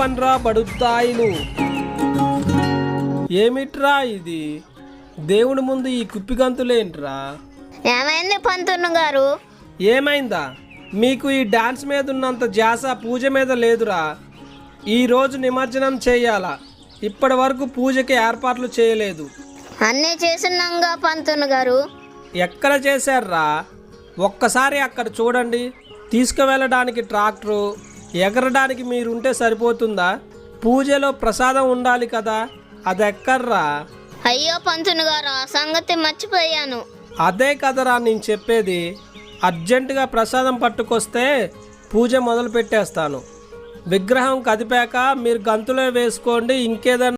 రాన్రా బడుద్దాయిలు. ఏమిట్రా ఇది? దేవుని ముందు ఈ కుప్పిగంతులేంట్రా? ఏమైంది పంతులు గారు? ఏమైందా? మీకు ఈ డాన్స్ మీద ఉన్నంత ధ్యాస పూజ మీద లేదురా. ఈరోజు నిమజ్జనం చేయాలా, ఇప్పటి వరకు పూజకి ఏర్పాట్లు చేయలేదు. అన్నీ చేస్తున్నాంగా పంతులు గారు. ఎక్కడ చేశారా? ఒక్కసారి అక్కడ చూడండి. తీసుకువెళ్ళడానికి ట్రాక్టరు, ఎగరడానికి మీరుంటే సరిపోతుందా? పూజలో ప్రసాదం ఉండాలి కదా, అది ఎక్కర్రా? అయ్యో పంతులు గారు, ఆ సంగతి మర్చిపోయాను. అదే కదరా నేను చెప్పేది. అర్జెంటుగా ప్రసాదం పట్టుకొస్తే పూజ మొదలు పెట్టేస్తాను. విగ్రహం కదిపాక మీరు గంతులో వేసుకోండి. ఇంకేదన్నా